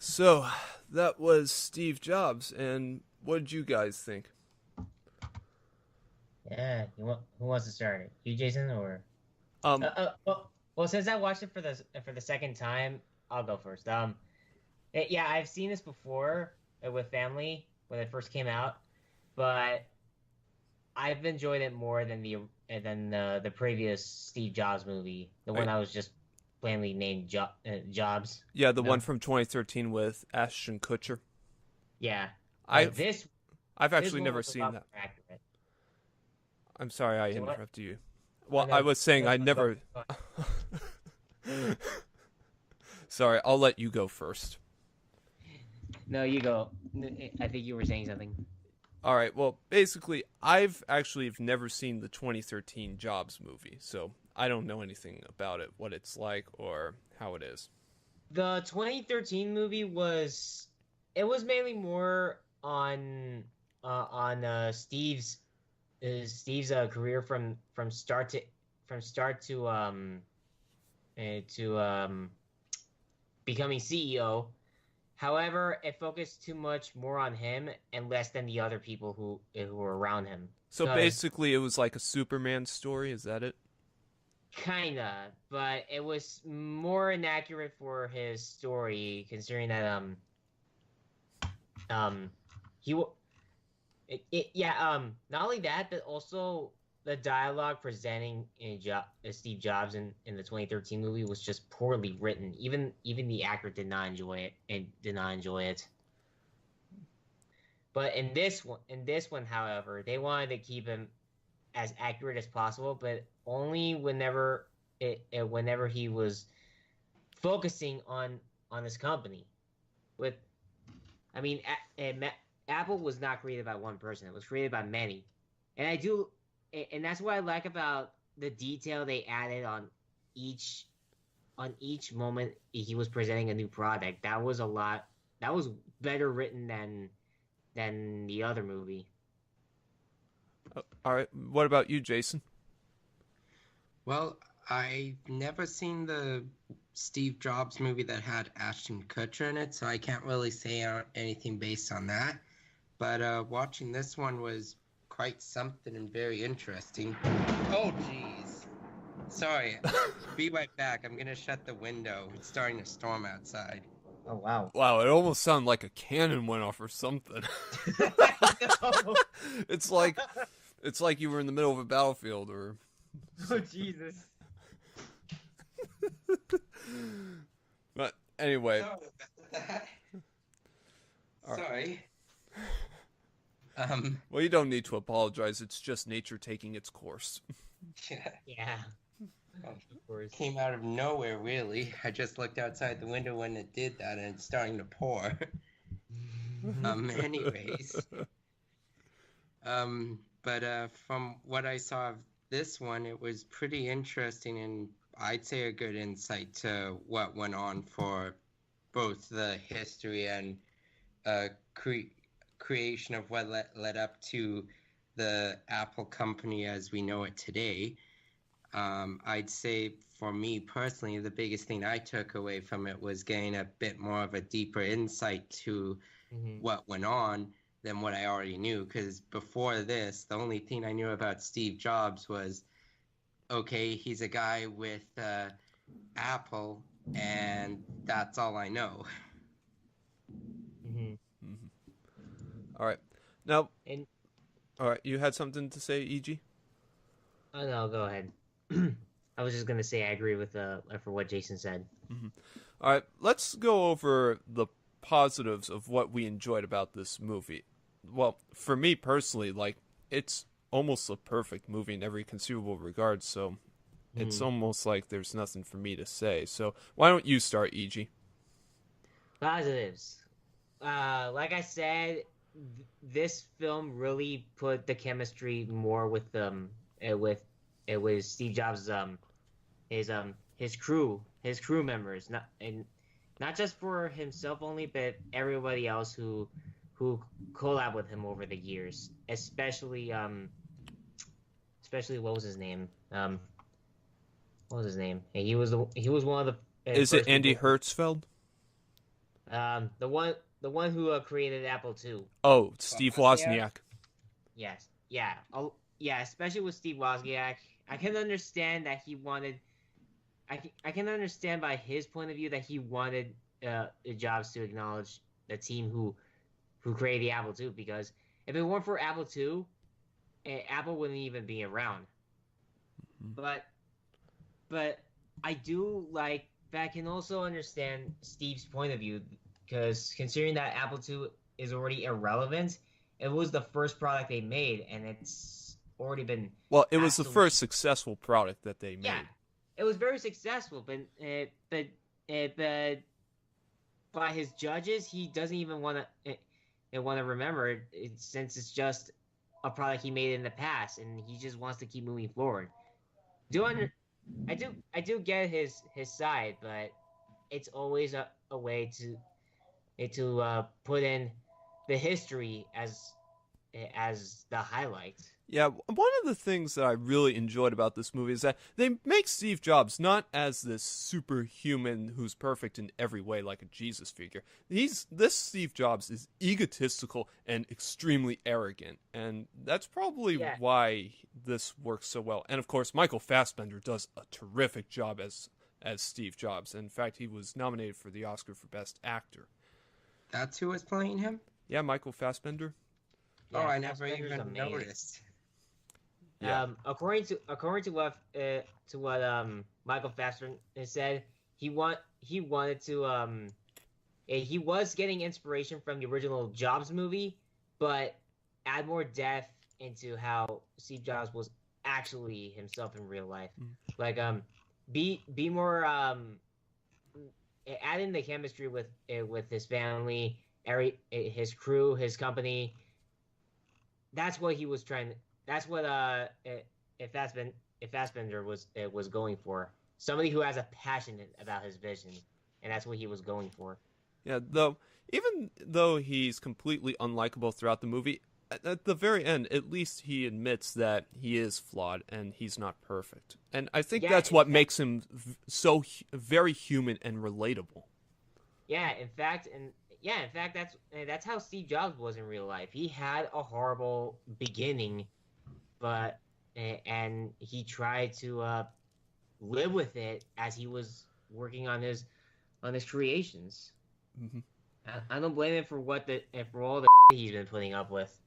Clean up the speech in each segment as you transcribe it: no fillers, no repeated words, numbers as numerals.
So, that was Steve Jobs, and what did you guys think? Yeah, who wants to start it? You, Jason, or Um, well, since I watched it for the second time, I'll go first. Yeah, I've seen this before with family when it first came out, but I've enjoyed it more than the previous Steve Jobs movie, the one I, that was just plainly named Jobs. yeah, the one No, from 2013 with Ashton Kutcher. yeah, like I've this I've this actually one never was a seen lot that. more accurate. I'm sorry I So what? interrupted you. Oh Well, I no, was saying no, I go, never. go. Sorry, I'll let you go first. No, you go. I think you were saying something. All right. Well, basically, I've actually never seen the 2013 Jobs movie, so I don't know anything about it, what it's like, or how it is. The 2013 movie was it was mainly more on Steve's career from start to becoming CEO. However, it focused too much more on him and less than the other people who were around him. So Because basically, it was like a Superman story. Is that it? kinda, but it was more inaccurate for his story, considering that um he yeah, not only that, but also the dialogue presenting Steve Jobs in the 2013 movie was just poorly written. Even the actor did not enjoy it and did not enjoy it. But in this one, however, they wanted to keep him as accurate as possible, but only whenever he was focusing on his company. With I mean, Apple was not created by one person; it was created by many, and and that's what I like about the detail they added each each moment he was presenting a new product. That was a lot. That was better written than the other movie. All right. What about you, Jason? Well, I've never seen the Steve Jobs movie that had Ashton Kutcher in it, so I can't really say anything based on that. But watching this one was quite something and very interesting. Oh, jeez. Sorry. Be right back. I'm gonna shut the window. It's starting to storm outside. Oh wow! Wow, it almost sounded like a cannon went off or something. No. it's like it's like you were in the middle of a battlefield or Oh Jesus! but anyway. Sorry about that. All right. Sorry. Um, Well, you don't need to apologize. It's just nature taking its course. yeah. Yeah, Oh, of course. came out of nowhere, really. I just looked outside the window when it did that, and it's starting to pour. Anyways, but from what I saw of this one, it was pretty interesting, and I'd say a good insight to what went on for both the history and uh, cre- creation of what led up to the Apple company as we know it today. I'd say for me personally, the biggest thing I took away from it was getting a bit more of a deeper insight to Hmm. what went on than what I already knew. Because before this, the only thing I knew about Steve Jobs was okay, he's a guy with Apple, and that's all I know. Hmm. Mhm. All right. Now, And all right, you had something to say, EG? oh no, go ahead. I was just gonna say I agree with for what Jason said. Mhm. All right, let's go over the positives of what we enjoyed about this movie. Well, for me personally, like it's almost a perfect movie in every conceivable regard, so it's Hmm. almost like there's nothing for me to say. So, why don't you start, EG? Positives. Like I said, this film really put the chemistry more with with Steve Jobs his crew members, not just for himself only, but everybody else who collab with him over the years, especially what was his name? What was his name? He was one of the Is it first Andy people. Hertzfeld? The one who created Apple II. Oh, Steve Wozniak? Wozniak. Yes, yeah, yeah. Especially with Steve Wozniak, I can understand that he wanted. I can understand by his point of view that he wanted Jobs to acknowledge the team who created the Apple II, because if it weren't for Apple II, Apple wouldn't even be around. But but I do like, but I can also understand Steve's point of view, because considering that Apple II is already irrelevant, it was the first product they made, and it's already been Well, it was the absolute. first successful product that they Yeah, made. it was very successful, but by his judges, he doesn't even want to remember since it's just a product he made in the past, and he just wants to keep moving forward. Do under I do get his side, but it's always a way to put in the history as the highlight. Yeah, one of the things that I really enjoyed about this movie is that they make Steve Jobs not as this superhuman who's perfect in every way like a Jesus figure. This Steve Jobs is egotistical and extremely arrogant, and that's probably Yeah, why this works so well. And of course, Michael Fassbender does a terrific job as Steve Jobs. In fact, he was nominated for the Oscar for Best Actor. That's who was playing him? Yeah, Michael Fassbender. Oh, yeah, I never Fassbender's even amazing. noticed. Yeah. According to what Michael Fassbender said, he wanted to he was getting inspiration from the original Jobs movie, but add more depth into how Steve Jobs was actually himself in real life. Mm. Like be more add in the chemistry with his family, his crew, his company. That's what he was trying. That's what if Fassbender was going for, somebody who has a passion about his vision, and that's what he was going for. Yeah, though even though he's completely unlikable throughout the movie, at the very end, at least he admits that he is flawed and he's not perfect. And I think Yeah, that's in what fact, makes him so very human and relatable. in fact, that's how Steve Jobs was in real life. He had a horrible beginning, but and he tried to live with it as he was working on his creations. Hmm. I don't blame him for all the he's been putting up with.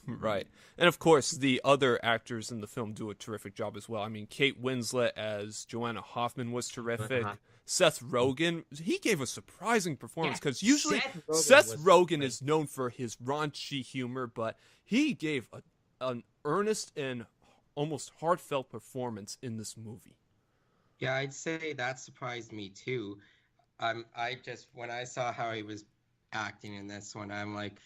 Right. And of course, the other actors in the film do a terrific job as well. I mean, Kate Winslet as Joanna Hoffman was terrific. Uh-huh. Seth Rogen, he gave a surprising performance Yeah, because usually Seth Rogen Seth was Rogen great. is known for his raunchy humor, but he gave an earnest and almost heartfelt performance in this movie. Yeah, I'd say that surprised me too. I just when I saw how he was acting in this one, I'm like,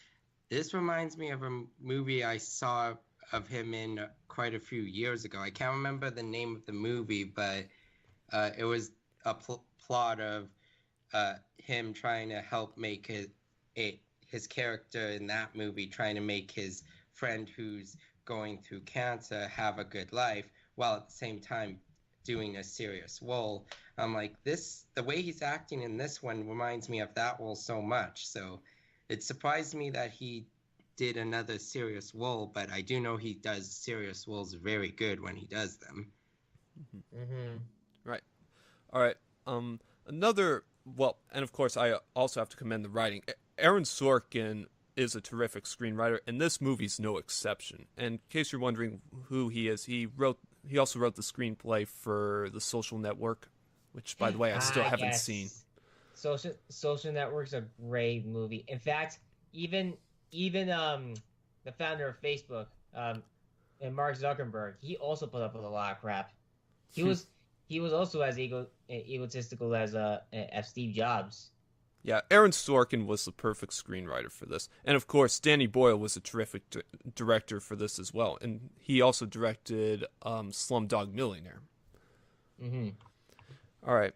this reminds me of a movie I saw of him in quite a few years ago. I can't remember the name of the movie, but it was a plot of him trying to help make his character in that movie trying to make his friend who's going through cancer have a good life, while at the same time doing a serious role. I'm like, the way he's acting in this one reminds me of that role so much. So it surprised me that he did another serious role, but I do know he does serious roles very good when he does them. Mm-hmm. Right. All right. Another, well, and of course, I also have to commend the writing. Aaron Sorkin is a terrific screenwriter, and this movie's no exception. And in case you're wondering who he is, he also wrote the screenplay for The Social Network, which, by the way, I still haven't Yes. seen. Social Network's a great movie. In fact, even the founder of Facebook, and Mark Zuckerberg, he also put up with a lot of crap. He was also as egotistical as Steve Jobs. Yeah, Aaron Sorkin was the perfect screenwriter for this. And of course, Danny Boyle was a terrific director for this as well. And he also directed Slumdog Millionaire. Mm-hmm. All right.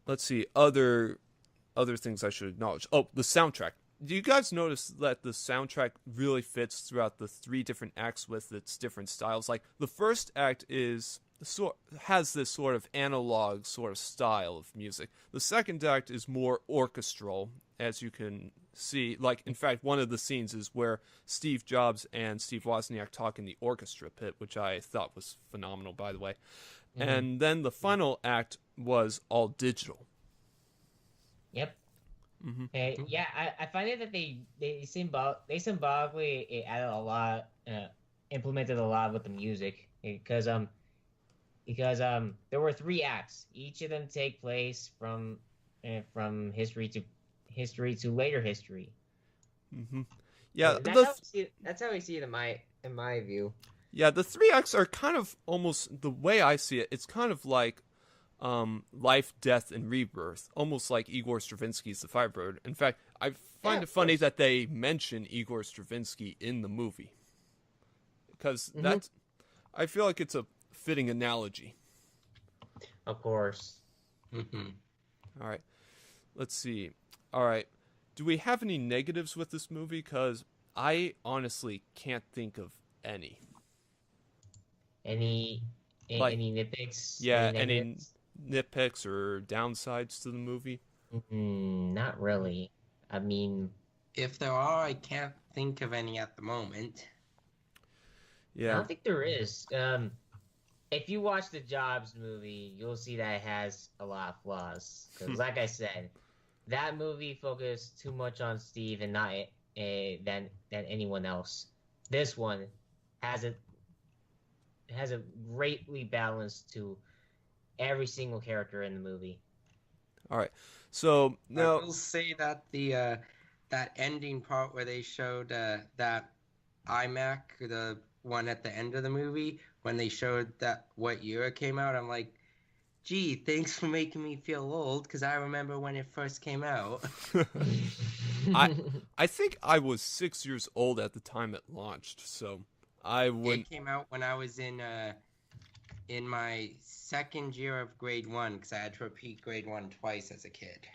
Let's see. Other things I should acknowledge. Oh, the soundtrack. Do you guys notice that the soundtrack really fits throughout the three different acts with its different styles? Like, the first act has this sort of analog sort of style of music. The second act is more orchestral, as you can see, like, in fact, one of the scenes is where Steve Jobs and Steve Wozniak talk in the orchestra pit, which I thought was phenomenal, by the way. Mhm. And then the final act was all digital. Yep. Mm-hmm. Yeah, I find it that they symbolically added a lot, implemented a lot with the music because there were three acts. Each of them take place from history to later history. Mm-hmm. Yeah, And that's how we see it in my view. Yeah, the three acts are kind of almost, the way I see it, it's kind of like life, death, and rebirth, almost like Igor Stravinsky's The Firebird. In fact, I find it funny that they mention Igor Stravinsky in the movie, because that's, I feel like it's a fitting analogy. Of course. Mm-hmm. All right, let's see. All right, do we have any negatives with this movie? Because I honestly can't think of any. Any nitpicks? Yeah, any negatives? nitpicks or downsides to the movie? Not really. I mean, If there are, I can't think of any at the moment. I Yeah. don't think there is. If you watch the Jobs movie, you'll see that it has a lot of flaws. Because, like I said, that movie focused too much on Steve and not than anyone else. This one has a greatly balanced to every single character in the movie. All right. So I now, will say that the that ending part where they showed that iMac, the one at the end of the movie, when they showed that what year it came out, I'm like, gee, thanks for making me feel old, because I remember when it first came out. I think I was 6 years old at the time it launched, so I wouldn't. It came out when I was in my second year of grade 1, because I had to repeat grade 1 twice as a kid.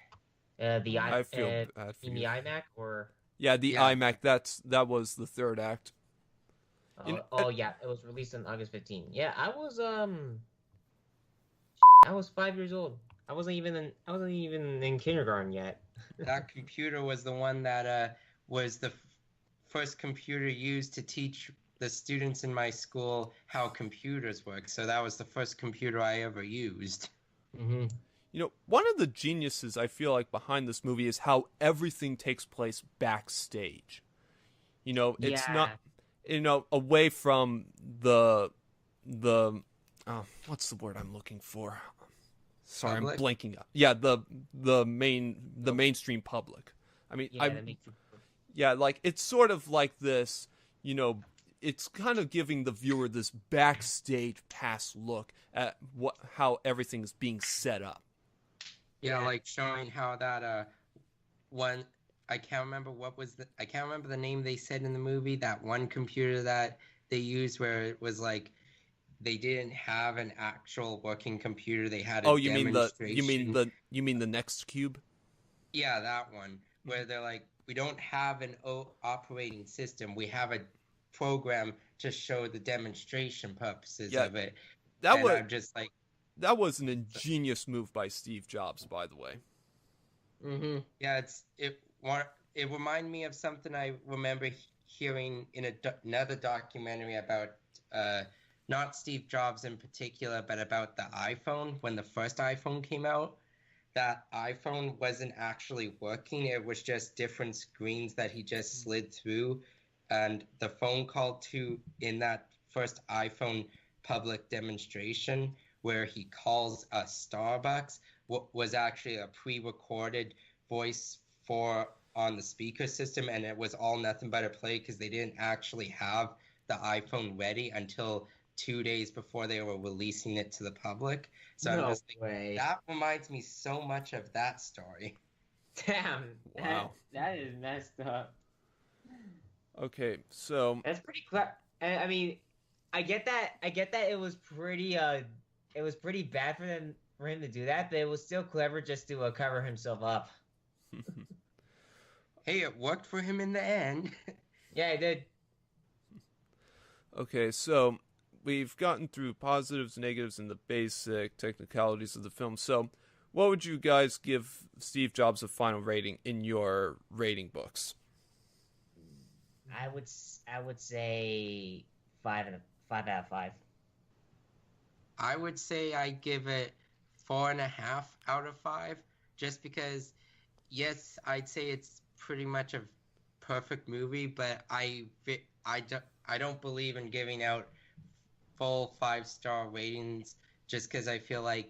I feel bad for in you. the iMac or Yeah, the Yeah. iMac. That was the third act. You know, yeah, it was released on August 15. Yeah, I was 5 years old. I wasn't even in kindergarten yet. That computer was the one that was the first computer used to teach the students in my school how computers work. So that was the first computer I ever used. Mm-hmm. You know, one of the geniuses I feel like behind this movie is how everything takes place backstage. You know, it's not, you know, away from the what's the word I'm looking for? Sorry, Public? I'm blanking up. Yeah, the mainstream public. I mean, yeah, like it's sort of like this, you know, it's kind of giving the viewer this backstage pass look at how everything is being set up. Yeah, like showing how that one, I can't remember the name they said in the movie, that one computer that they used where it was like they didn't have an actual working computer, they had a demonstration. you mean the Next Cube? Yeah, that one where they're like, we don't have an operating system, we have a program to show the demonstration purposes of it. I'm just like, that was an ingenious move by Steve Jobs, by the way. Mm-hmm. Yeah, it reminded me of something I remember hearing in another documentary about not Steve Jobs in particular, but about the iPhone. When the first iPhone came out, that iPhone wasn't actually working. It was just different screens that he just slid through. And the phone call in that first iPhone public demonstration where he calls a Starbucks was actually a pre-recorded voice on the speaker system, and it was all nothing but a play because they didn't actually have the iPhone ready until 2 days before they were releasing it to the public. So I'm just thinking, that reminds me so much of that story. Damn. Wow. That is messed up. Okay, so that's pretty clever. I mean, I get that it was pretty bad for him to do that, but it was still clever just to cover himself up. Hey, it worked for him in the end. Yeah, it did. Okay, so we've gotten through positives, negatives, and the basic technicalities of the film. So what would you guys give Steve Jobs a final rating in your rating books? I would say 5 out of 5. I would say I give it 4.5 out of 5, just because, yes, I'd say it's pretty much a perfect movie, but I don't believe in giving out full 5-star ratings, just because I feel like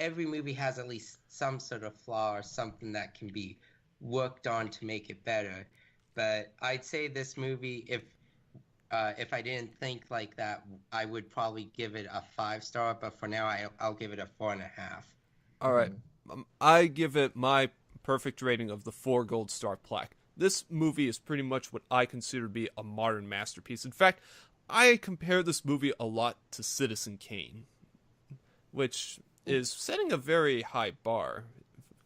every movie has at least some sort of flaw or something that can be worked on to make it better. But I'd say this movie, if I didn't think like that, I would probably give it a 5-star. But for now, I'll give it a 4.5. All right. I give it my perfect rating of the 4 gold star plaque. This movie is pretty much what I consider to be a modern masterpiece. In fact, I compare this movie a lot to Citizen Kane, which is setting a very high bar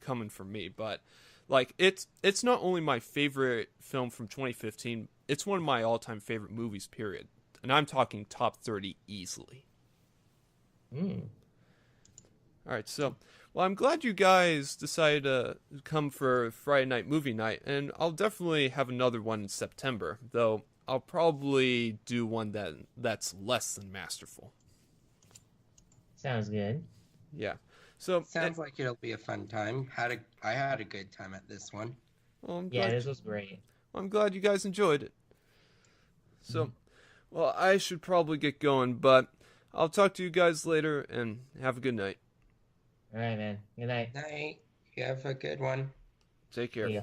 coming from me. But like, it's not only my favorite film from 2015, it's one of my all-time favorite movies, period. And I'm talking top 30 easily. All right, so, well, I'm glad you guys decided to come for Friday night movie night, and I'll definitely have another one in September, though I'll probably do one that's less than masterful. Sounds good. Yeah. So Sounds like it'll be a fun time. I had a good time at this one. Well, This was great. I'm glad you guys enjoyed it. So, well, I should probably get going, but I'll talk to you guys later, and have a good night. All right, man. Good night. Night. You have a good one. Take care. See ya.